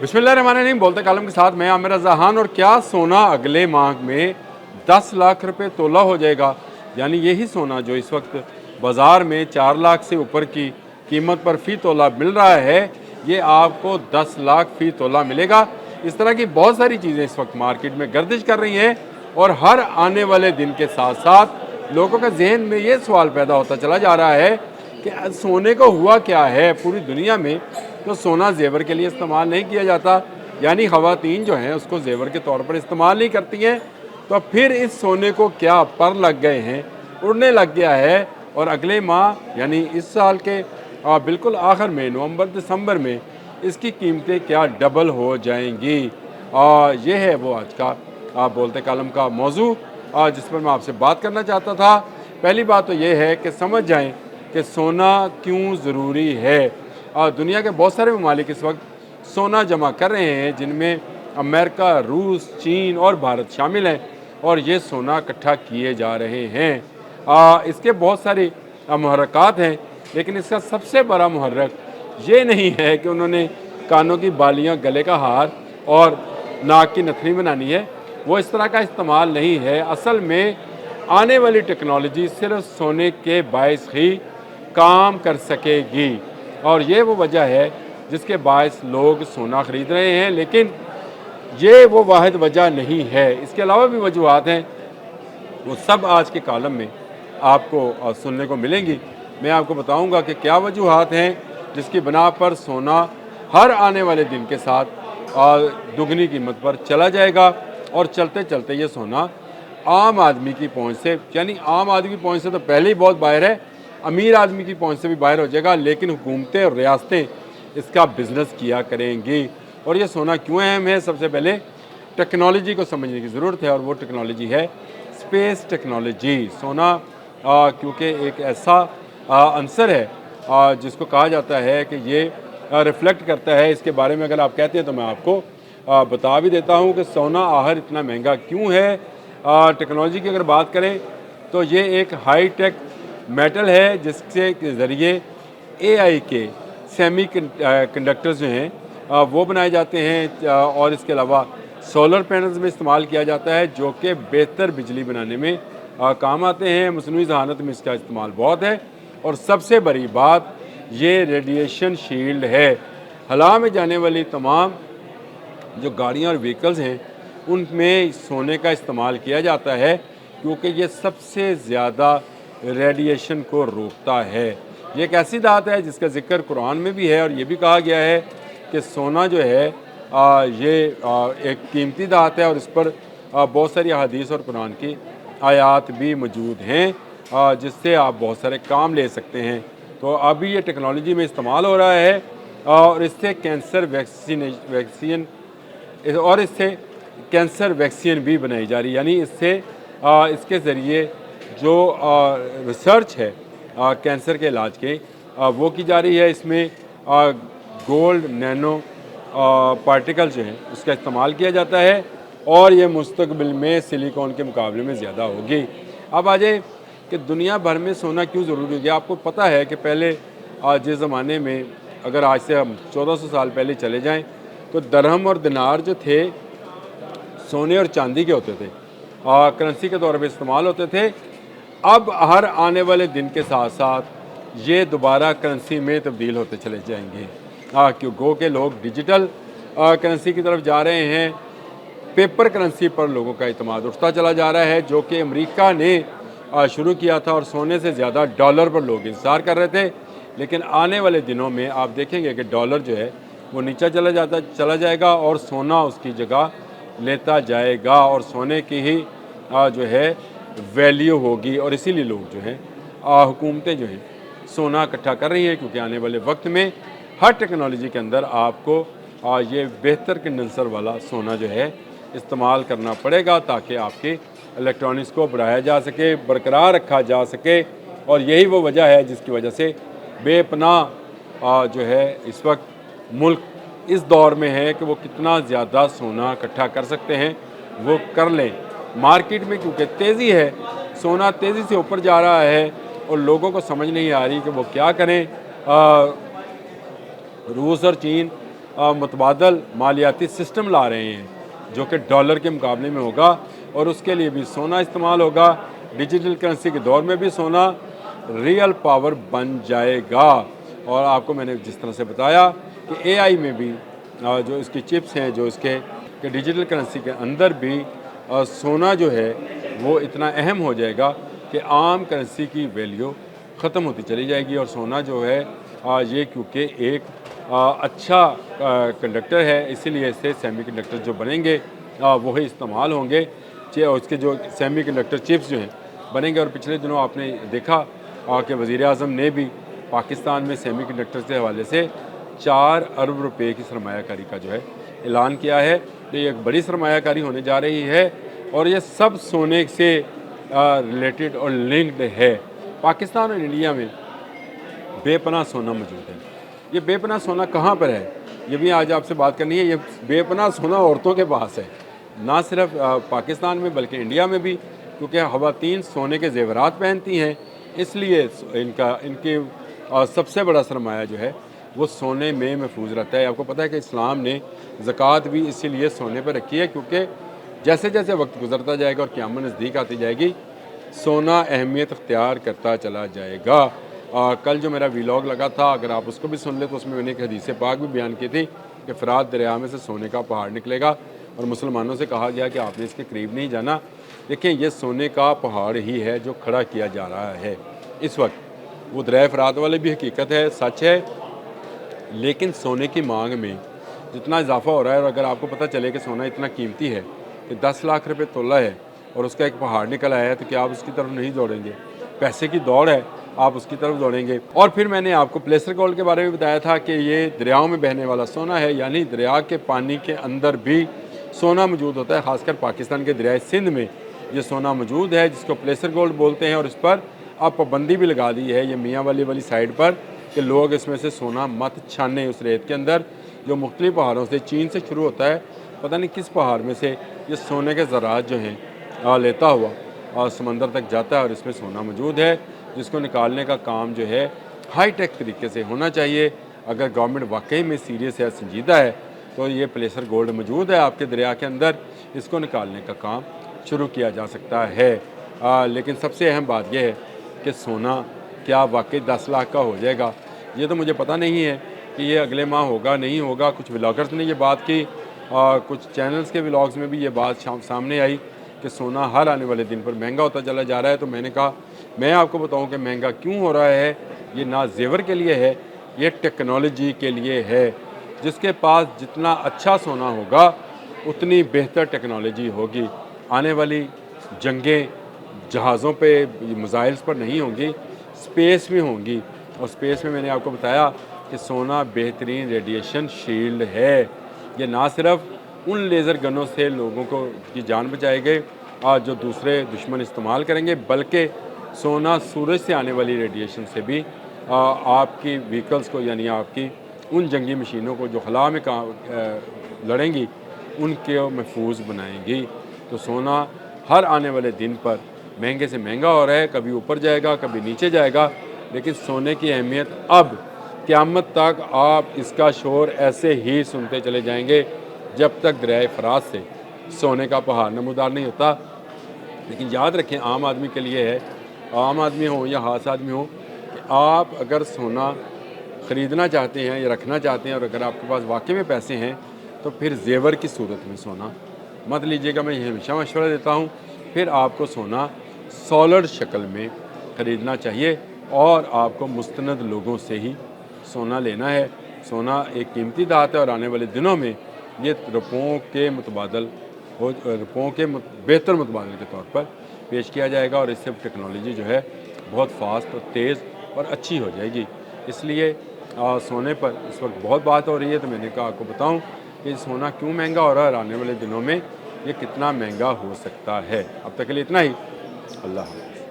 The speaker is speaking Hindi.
बिस्मिल्लाहिर्रहमानिर्रहीम। बोलते कालम के साथ मैं आमिर रज़ा खान। और क्या सोना अगले माह में 10 लाख रुपए तोला हो जाएगा? यानी यही सोना जो इस वक्त बाज़ार में 4 लाख से ऊपर की कीमत पर फ़ी तोला मिल रहा है, ये आपको 10 लाख फ़ी तोला मिलेगा। इस तरह की बहुत सारी चीज़ें इस वक्त मार्केट में गर्दिश कर रही हैं और हर आने वाले दिन के साथ साथ लोगों के जहन में ये सवाल पैदा होता चला जा रहा है कि सोने को हुआ क्या है। पूरी दुनिया में तो सोना जेवर के लिए इस्तेमाल नहीं किया जाता, यानी ख़वातीन जो हैं उसको जेवर के तौर पर इस्तेमाल नहीं करती हैं। तो फिर इस सोने को क्या पर लग गए हैं, उड़ने लग गया है। और अगले माह यानी इस साल के बिल्कुल आखिर में नवंबर दिसंबर में इसकी कीमतें क्या डबल हो जाएंगी। ये है वो आज का बोलते कालम का मौजू जिस पर मैं आपसे बात करना चाहता था। पहली बात तो ये है कि समझ जाएं कि सोना क्यों ज़रूरी है। दुनिया के बहुत सारे ममालिक इस वक्त सोना जमा कर रहे हैं, जिनमें अमेरिका, रूस, चीन और भारत शामिल हैं। और ये सोना इकट्ठा किए जा रहे हैं। इसके बहुत सारे मुहर्रकात हैं, लेकिन इसका सबसे बड़ा मुहर्रक ये नहीं है कि उन्होंने कानों की बालियां, गले का हार और नाक की नथनी बनानी है। वो इस तरह का इस्तेमाल नहीं है। असल में आने वाली टेक्नोलॉजी सिर्फ सोने के बायस ही काम कर सकेगी। और ये वो वजह है जिसके बायस लोग सोना ख़रीद रहे हैं, लेकिन ये वो वाहिद वजह नहीं है। इसके अलावा भी वजूहत हैं, वो सब आज के कालम में आपको सुनने को मिलेंगी। मैं आपको बताऊंगा कि क्या वजूहत हैं जिसकी बना पर सोना हर आने वाले दिन के साथ दुगनी कीमत पर चला जाएगा। और चलते चलते ये सोना आम आदमी की पहुंच से, यानी आम आदमी की पहुंच से तो पहले ही बहुत बाहर है, अमीर आदमी की पहुंच से भी बाहर हो जाएगा। लेकिन हुकूमतें और रियासतें इसका बिज़नेस किया करेंगी। और ये सोना क्यों अहम है? सबसे पहले टेक्नोलॉजी को समझने की ज़रूरत है, और वो टेक्नोलॉजी है स्पेस टेक्नोलॉजी। सोना क्योंकि एक ऐसा अंसर है जिसको कहा जाता है कि ये रिफ्लेक्ट करता है। इसके बारे में अगर आप कहते हैं तो मैं आपको बता भी देता हूँ कि सोना आखिर इतना महंगा क्यों है। टेक्नोलॉजी की अगर बात करें तो ये एक हाई टेक मेटल है जिसके ज़रिए AI के सेमी कंडक्टर्स जो हैं वो बनाए जाते हैं। और इसके अलावा सोलर पैनल्स में इस्तेमाल किया जाता है, जो कि बेहतर बिजली बनाने में काम आते हैं। मसनूई ज़हानत में इसका इस्तेमाल बहुत है। और सबसे बड़ी बात, ये रेडिएशन शील्ड है। हवा में जाने वाली तमाम जो गाड़ियाँ और व्हीकल्स हैं उनमें सोने का इस्तेमाल किया जाता है, क्योंकि ये सबसे ज़्यादा रेडिएशन को रोकता है। ये एक ऐसी धात है जिसका जिक्र कुरान में भी है, और ये भी कहा गया है कि सोना जो है ये एक कीमती धात है, और इस पर बहुत सारी हदीस और कुरान की आयात भी मौजूद हैं जिससे आप बहुत सारे काम ले सकते हैं। तो अभी ये टेक्नोलॉजी में इस्तेमाल हो रहा है, और इससे कैंसर वैक्सीन भी बनाई जा रही है। यानी इससे इसके ज़रिए जो रिसर्च है कैंसर के इलाज के वो की जा रही है। इसमें गोल्ड नैनो पार्टिकल जो हैं उसका इस्तेमाल किया जाता है, और ये मुस्तकबिल में सिलिकॉन के मुकाबले में ज़्यादा होगी। अब आ जाए कि दुनिया भर में सोना क्यों ज़रूरी हो गया। आपको पता है कि पहले जिस ज़माने में, अगर आज से हम 1400 साल पहले चले जाएं, तो दरहम और दिनार जो थे सोने और चांदी के होते थे, करेंसी के तौर पे इस्तेमाल होते थे। अब हर आने वाले दिन के साथ साथ ये दोबारा करेंसी में तब्दील होते चले जाएंगे, क्यों के लोग डिजिटल करेंसी की तरफ जा रहे हैं। पेपर करेंसी पर लोगों का इत्मीनान उठता चला जा रहा है, जो कि अमेरिका ने शुरू किया था, और सोने से ज़्यादा डॉलर पर लोग इंतज़ार कर रहे थे। लेकिन आने वाले दिनों में आप देखेंगे कि डॉलर जो है वो नीचा चला जाएगा, और सोना उसकी जगह लेता जाएगा, और सोने की ही जो है वैल्यू होगी। और इसीलिए लोग जो हैं हुकूमतें जो हैं सोना इकट्ठा कर रही हैं, क्योंकि आने वाले वक्त में हर टेक्नोलॉजी के अंदर आपको ये बेहतर कंडेंसर वाला सोना जो है इस्तेमाल करना पड़ेगा, ताकि आपके इलेक्ट्रॉनिक्स को बढ़ाया जा सके, बरकरार रखा जा सके। और यही वो वजह है जिसकी वजह से बेपनाह जो है इस वक्त मुल्क इस दौर में है कि वो कितना ज़्यादा सोना इकट्ठा कर सकते हैं वो कर लें। मार्केट में क्योंकि तेज़ी है, सोना तेज़ी से ऊपर जा रहा है, और लोगों को समझ नहीं आ रही कि वो क्या करें। रूस और चीन मुतबादल मालियाती सिस्टम ला रहे हैं जो कि डॉलर के मुकाबले में होगा, और उसके लिए भी सोना इस्तेमाल होगा। डिजिटल करेंसी के दौर में भी सोना रियल पावर बन जाएगा। और आपको मैंने जिस तरह से बताया कि एआई में भी जो इसकी चिप्स हैं, जो इसके कि डिजिटल करेंसी के अंदर भी सोना जो है वो इतना अहम हो जाएगा कि आम करेंसी की वैल्यू ख़त्म होती चली जाएगी। और सोना जो है ये क्योंकि एक अच्छा कंडक्टर है, इसीलिए इससे सेमीकंडक्टर जो बनेंगे वही इस्तेमाल होंगे। उसके जो सेमीकंडक्टर चिप्स जो हैं बनेंगे। और पिछले दिनों आपने देखा कि वज़ीर आज़म ने भी पाकिस्तान में सेमीकंडक्टर के हवाले से 4 अरब रुपए की सरमायाकारी का जो है ऐलान किया है। तो ये एक बड़ी सरमायाकारी होने जा रही है, और ये सब सोने से रिलेटेड और लिंक्ड है। पाकिस्तान और इंडिया में बेपनाह सोना मौजूद है। ये बेपनाह सोना कहाँ पर है, ये भी आज आपसे बात करनी है। ये बेपनाह सोना औरतों के पास है, ना सिर्फ पाकिस्तान में बल्कि इंडिया में भी, क्योंकि ख़वातीन सोने के ज़ेवरात पहनती हैं, इसलिए इनकी सबसे बड़ा सरमाया जो है वो सोने में महफूज रहता है। आपको पता है कि इस्लाम ने ज़कात भी इसीलिए सोने पर रखी है, क्योंकि जैसे जैसे वक्त गुजरता जाएगा और क़यामत नज़दीक आती जाएगी, सोना अहमियत अख्तियार करता चला जाएगा। कल जो मेरा व्लॉग लगा था, अगर आप उसको भी सुन ले तो उसमें मैंने एक हदीस पाक भी बयान की थी कि फ़रात दरिया में से सोने का पहाड़ निकलेगा, और मुसलमानों से कहा गया कि आपने इसके करीब नहीं जाना। देखिए, ये सोने का पहाड़ ही है जो खड़ा किया जा रहा है इस वक्त। वो दरिया फ़रात वाले भी हकीकत है, सच है, लेकिन सोने की मांग में जितना इजाफा हो रहा है, और अगर आपको पता चले कि सोना इतना कीमती है कि 10 लाख रुपए तोला है और उसका एक पहाड़ निकल आया है, तो क्या आप उसकी तरफ नहीं दौड़ेंगे? पैसे की दौड़ है, आप उसकी तरफ दौड़ेंगे। और फिर मैंने आपको प्लेसर गोल्ड के बारे में बताया था कि ये दरियाओं में बहने वाला सोना है, यानी दरिया के पानी के अंदर भी सोना मौजूद होता है। ख़ासकर पाकिस्तान के दरियाए सिंध में ये सोना मौजूद है, जिसको प्लेसर गोल्ड बोलते हैं। और इस पर अब पाबंदी भी लगा दी है ये मियाँ वाली साइड पर कि लोग इसमें से सोना मत छाने उस रेत के अंदर, जो मुख्तलिफ पहाड़ों से, चीन से शुरू होता है, पता नहीं किस पहाड़ में से ये सोने के ज़रात जो हैं लेता हुआ समंदर तक जाता है, और इसमें सोना मौजूद है, जिसको निकालने का काम जो है हाई टेक तरीके से होना चाहिए। अगर गवर्नमेंट वाकई में सीरियस है, संजीदा है, तो ये प्लेसर गोल्ड मौजूद है आपके दरिया के अंदर, इसको निकालने का काम शुरू किया जा सकता है। लेकिन सबसे अहम बात यह है कि सोना क्या वाकई 10 लाख का हो जाएगा, ये तो मुझे पता नहीं है कि ये अगले माह होगा नहीं होगा। कुछ व्लॉगर्स ने ये बात की, कुछ चैनल्स के व्लॉग्स में भी ये बात सामने आई कि सोना हर आने वाले दिन पर महंगा होता चला जा रहा है। तो मैंने कहा मैं आपको बताऊं कि महंगा क्यों हो रहा है। ये ना जेवर के लिए है, ये टेक्नोलॉजी के लिए है। जिसके पास जितना अच्छा सोना होगा उतनी बेहतर टेक्नोलॉजी होगी। आने वाली जंगें जहाज़ों पे, मिसाइल्स पर नहीं होंगी, स्पेस में होंगी। और स्पेस में मैंने आपको बताया कि सोना बेहतरीन रेडिएशन शील्ड है। ये ना सिर्फ उन लेज़र गनों से लोगों को की जान बचाएंगे जो दूसरे दुश्मन इस्तेमाल करेंगे, बल्कि सोना सूरज से आने वाली रेडिएशन से भी आपकी व्हीकल्स को, यानी आपकी उन जंगी मशीनों को जो खला में लड़ेंगी, उनके महफूज बनाएंगी। तो सोना हर आने वाले दिन पर महंगे से महंगा हो रहा है, कभी ऊपर जाएगा कभी नीचे जाएगा, लेकिन सोने की अहमियत अब क़यामत तक आप इसका शोर ऐसे ही सुनते चले जाएंगे जब तक दरियाए फ़रात से सोने का पहाड़ नमूदार नहीं होता। लेकिन याद रखें, आम आदमी के लिए है, आम आदमी हो या खास आदमी हो, कि आप अगर सोना ख़रीदना चाहते हैं या रखना चाहते हैं, और अगर आपके पास वाकई में पैसे हैं, तो फिर जेवर की सूरत में सोना मत लीजिएगा। मैं ये हमेशा मशवरा देता हूँ। फिर आपको सोना सॉलिड शक्ल में ख़रीदना चाहिए, और आपको मुस्तनद लोगों से ही सोना लेना है। सोना एक कीमती धात है, और आने वाले दिनों में ये रुपयों के मुतबादल रुपयों के बेहतर मुतबादल के तौर पर पेश किया जाएगा, और इससे टेक्नोलॉजी जो है बहुत फास्ट और तेज़ और अच्छी हो जाएगी। इसलिए सोने पर इस वक्त बहुत बात हो रही है, तो मैंने कहा आपको बताऊं कि सोना क्यों महंगा हो रहा है, और आने वाले दिनों में ये कितना महंगा हो सकता है। अब तक के लिए इतना ही। अल्लाह।